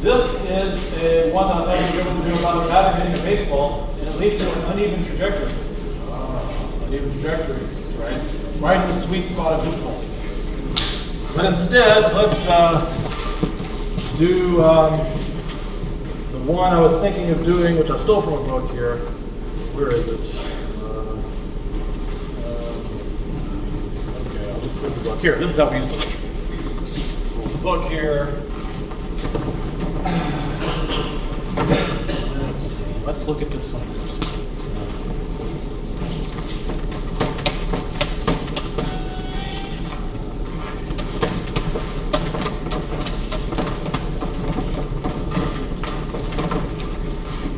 This is one that I think you're able to do about rather hitting a baseball, and at least an uneven trajectory. Uneven trajectories, right? Right in the sweet spot of difficulty. But instead, let's do the one I was thinking of doing, which I stole from a book here. Where is it? Okay, I'll just take the book. Here, this is how we used to look. So there's a book here. Let's see. Let's look at this one.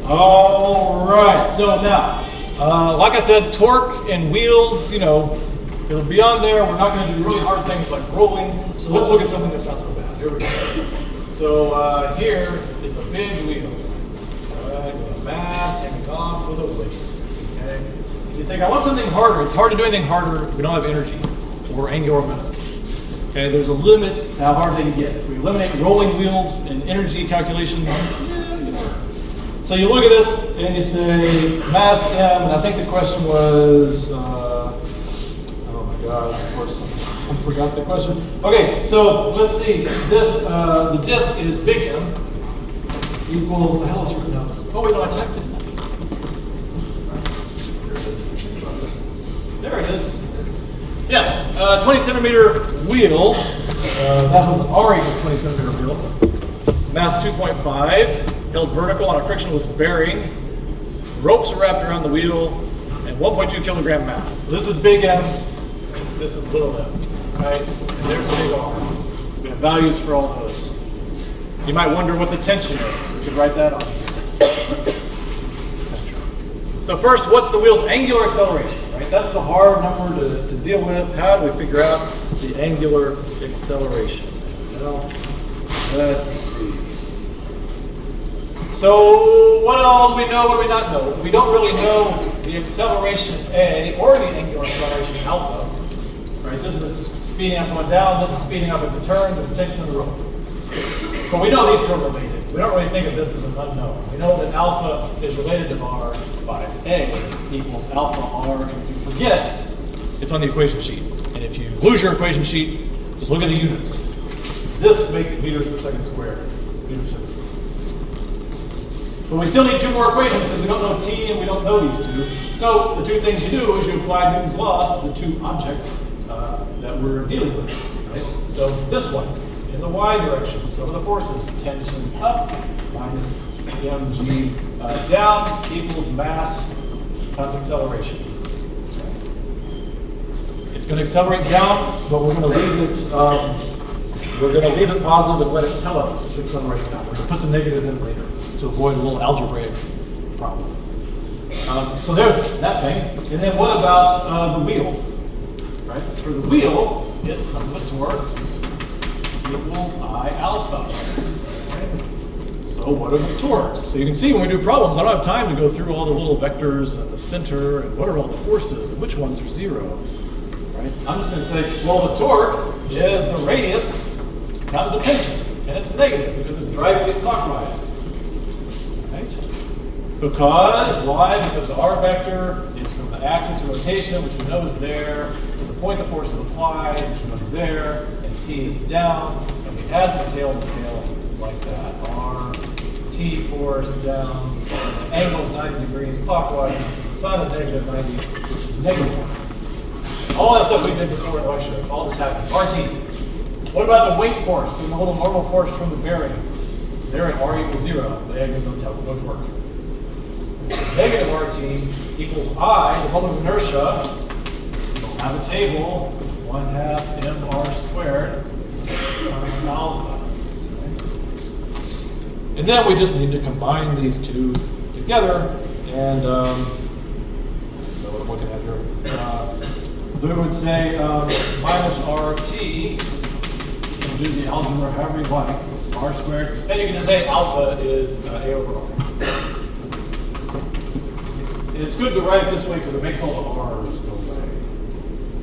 All right. So now, like I said, torque and wheels. You know, it'll be on there. We're not going to do really hard things like rolling. So let's look at something that's not so bad. Here we go. So here is a big wheel, right, with a mass hanging off with a weight. Okay. You think I want something harder? It's hard to do anything harder if we don't have energy or angular momentum. Okay, there's a limit to how hard they can get. If we eliminate rolling wheels and energy calculations, yeah, you know. So you look at this and you say mass m, and I think the question was, oh my God, of course. I forgot the question. Okay, so let's see. This the disk is big M equals the hell is written down. Oh wait, no, I typed it. There it is. Yes, 20 centimeter wheel. That was R equals 20 centimeter wheel. Mass 2.5, held vertical on a frictionless bearing. Ropes are wrapped around the wheel, and 1.2 kilogram mass. So this is big M. This is little m. Right? And there's big R. We have values for all those. You might wonder what the tension is. We could write that on here. So first, what's the wheel's angular acceleration? Right? That's the hard number to deal with. How do we figure out the angular acceleration? Well, let's see. So what all do we know? What do we not know? We don't really know the acceleration A or the angular acceleration alpha. Right? This is speeding up going down, this is speeding up as it turns, there's tension in the rope. But we know these two are related. We don't really think of this as an unknown. We know that alpha is related to R by A equals alpha R, and if you forget, it's on the equation sheet. And if you lose your equation sheet, just look at the units. This makes meters per second squared. Meters per second squared. But we still need two more equations because we don't know T and we don't know these two. So the two things you do is you apply Newton's laws to the two objects that we're dealing with, right? So this one, in the y direction, so the forces, tension up minus mg down equals mass times acceleration. It's going to accelerate down, but we're going to leave it. Positive and let it tell us it's accelerating down. We're going to put the negative in later to avoid a little algebraic problem. So there's that thing. And then what about the wheel? Right? For the wheel, it's sum of the torques equals I alpha. Right? So what are the torques? So you can see when we do problems, I don't have time to go through all the little vectors and the center and what are all the forces and which ones are zero. Right? I'm just going to say, well, the torque is the radius times the tension, and it's negative because it's driving it clockwise. Right? Because why? Because the r vector is from the axis of rotation, which we know is there, to the point the force is applied, which we know is there, and t is down, and we add the tail and the tail like that. R, t force down, and the angle is 90 degrees clockwise, the sine of negative 90, which is negative 1. All that stuff we did before in the lecture, it's all just happening. RT. What about the weight force and the little normal force from the bearing? Bearing R equals 0. The egg is no torque. Negative RT equals I, the moment of inertia. We'll have a table, 1/2 mr squared times alpha. And then we just need to combine these two together, and what I'm looking at here. We would say minus RT. Do the algebra however you like, r squared. And you can just say alpha is a over r. And it's good to write it this way because it makes all the r's go away.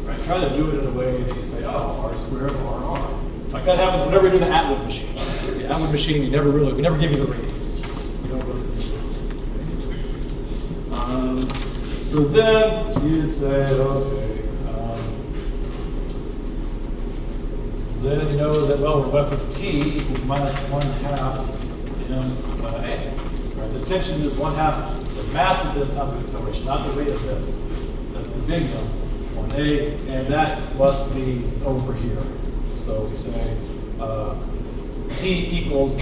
Right? Try to do it in a way that you say, oh, r squared r r. Like that happens whenever you do the Atwood machine. the Atwood machine, we never give you the radius. You don't really so then you'd say, okay, then you know that, well, we're left with T equals minus 1/2 m/a. Right? The tension is 1/2 the mass of this times the acceleration, not the rate of this. That's the big number, 1a, and that must be over here. So we say T equals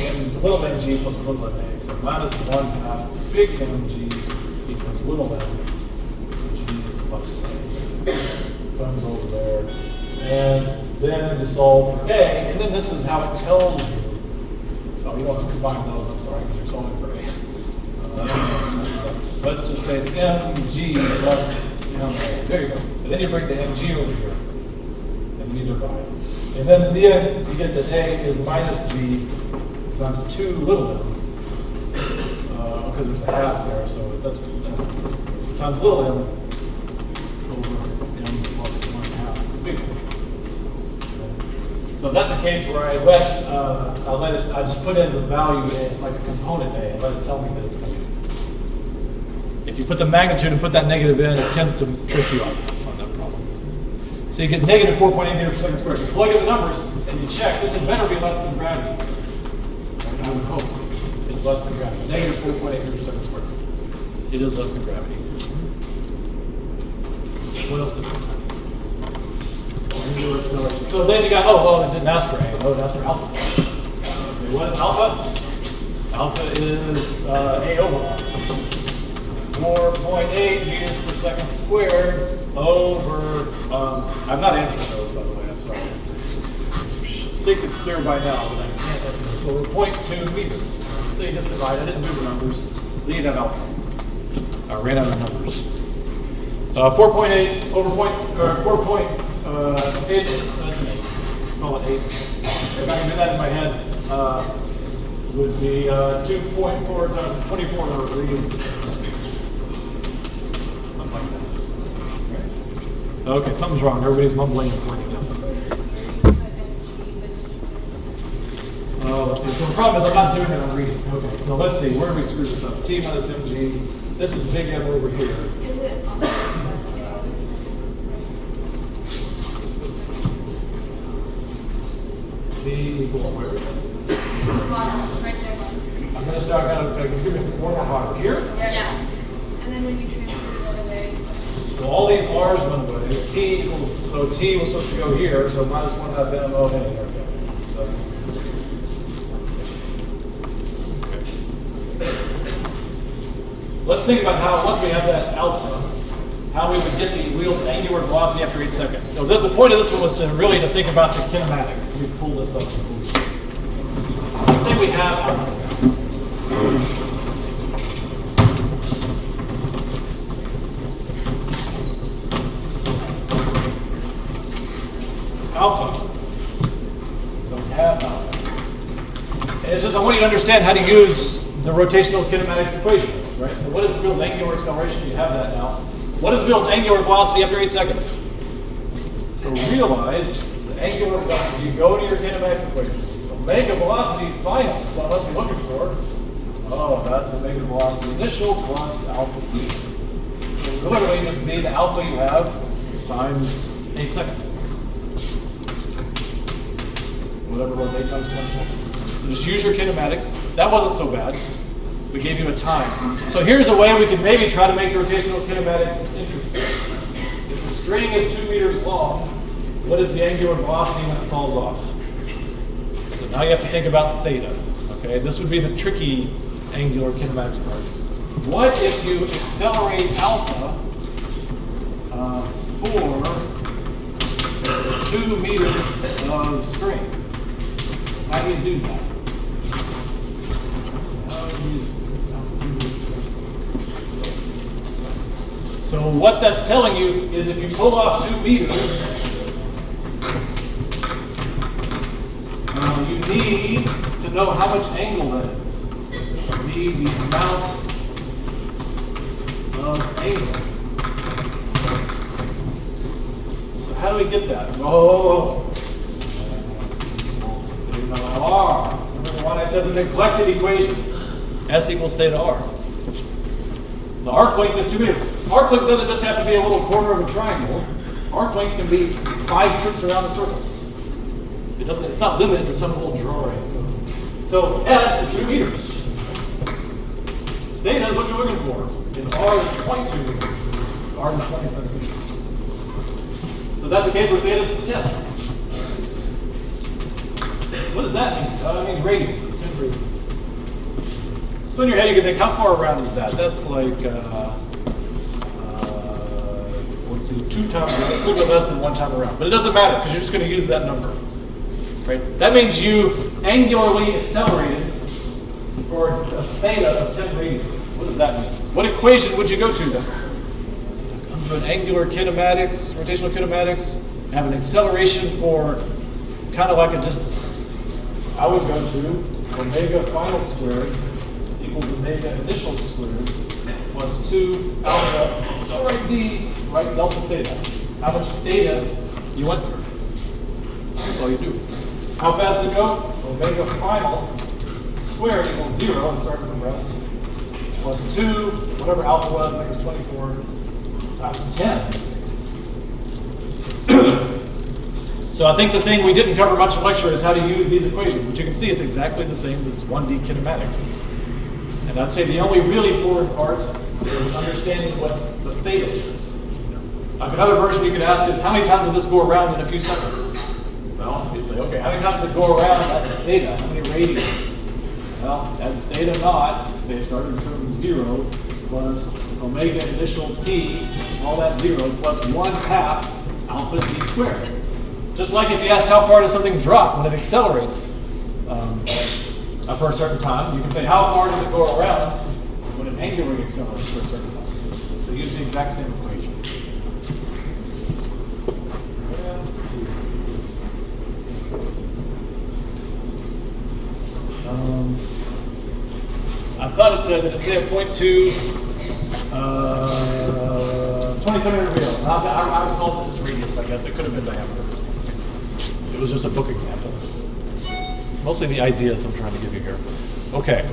little mg plus little ma. So minus 1/2 big mg equals little m g plus a. Comes over there. And then you solve for a, and then this is how it tells you. Oh, you don't have to combine those, I'm sorry, because you're solving for a. Let's just say it's mg plus ma. There you go. And then you bring the mg over here. And you divide. And then in the end, you get that a is minus g times 2 little m. Because there's a half there, so that's times little m over m plus 1/2 big M. So that's a case where I just put in the value A, it's like a component A, and let it tell me that it's going to be. If you put the magnitude and put that negative in, it tends to trick you up on that problem. So you get negative 4.8 meters per second squared. You plug in the numbers and you check, this had better be less than gravity. I would hope it's less than gravity. Negative 4.8 meters per second squared. It is less than gravity. What else did we have? So then you got, it didn't ask for A, it asked for alpha. So what is alpha? Alpha is A over 4.8 meters per second squared over, I'm not answering those, by the way, I'm sorry. I think it's clear by now, but I can't answer those. Over 0.2 meters. So you just divide, I didn't do the numbers, leave that alpha. I ran out of numbers. 4.8 over 4.8, let's call it 8. If I can do that in my head, would be 2.4 times 24 degrees. Something like that. Okay, something's wrong. Everybody's mumbling and pointing us. Let's see. So the problem is I'm not doing it on reading. Okay, so let's see. Where do we screw this up? T minus mg. This is big M over here. Is it on T equal where? right there? I'm going to start give me one more hard here. Yeah. And then when you transfer it other way. So all these R's went away. T equals, so T was supposed to go here, so minus 1/2 m. Oh, hey, there we go. So, let's think about how, once we have that alpha, how we would get the wheel's angular velocity after 8 seconds. So the point of this one was to really think about the kinematics. Let me pull this up. Let's say we have alpha. Alpha. So we have alpha. And it's just, I want you to understand how to use the rotational kinematics equation. Right? So what is the wheel's angular acceleration? You have that now. What is the wheel's angular velocity after 8 seconds? So realize the angular velocity. You go to your kinematics equation. Omega velocity final. So what must be looking for? Oh, that's omega velocity initial plus alpha t. So literally just be the alpha you have times 8 seconds. Whatever it was, 8 times 1. So just use your kinematics. That wasn't so bad. We gave you a time. So here's a way we can maybe try to make the rotational kinematics interesting. If the string is 2 meters long, what is the angular velocity when it falls off? So now you have to think about theta. Okay, this would be the tricky angular kinematics part. What if you accelerate alpha for 2 meters of string? How do you do that? So what that's telling you is if you pull off 2 meters, you need to know how much angle that is. You need the amount of angle. So how do we get that? Oh, R. Remember one I said the neglected equation, S equals theta r. The arc length is 2 meters. Arc length doesn't just have to be a little corner of a triangle. Arc length can be 5 trips around the circle. It's not limited to some little drawing. So S is 2 meters. Theta is what you're looking for. And R is 0.2 meters. R is 20 centimeters. So that's the case where theta is 10. What does that mean? That means radians. 10 radians. So in your head you can think, how far around is that? That's like, let's see, 2 times around. It's a little bit less than 1 time around. But it doesn't matter because you're just going to use that number. Right? That means you angularly accelerated for a theta of 10 radians. What does that mean? What equation would you go to then? Do an angular kinematics, rotational kinematics, have an acceleration for kind of like a distance. I would go to omega final squared equals omega initial squared plus 2 alpha. So write D, write delta theta. How much theta you went through. That's all you do. How fast does it go? Omega final squared equals 0 and starting from rest. Plus 2, whatever alpha was, I think it was 24, times 10. So I think the thing we didn't cover much in lecture is how to use these equations, which you can see it's exactly the same as 1D kinematics. And I'd say the only really foreign part is understanding what the theta is. Like another version you could ask is, how many times will this go around in a few seconds? Well, you'd say, okay, how many times does it go around? That's theta. How many radians? Well, that's theta naught. Say it started from 0 plus omega initial t, all that 0, plus 1/2 alpha t squared. Just like if you asked how far does something drop when it accelerates for a certain time, you can say how far does it go around when it angularly accelerates for a certain time. So use the exact same equation. I thought it said that it said 0.2, 20 centimeter real. I solved it as radius, I guess. It could have been diameter. It was just a book example. It's mostly the ideas I'm trying to give you here. Okay.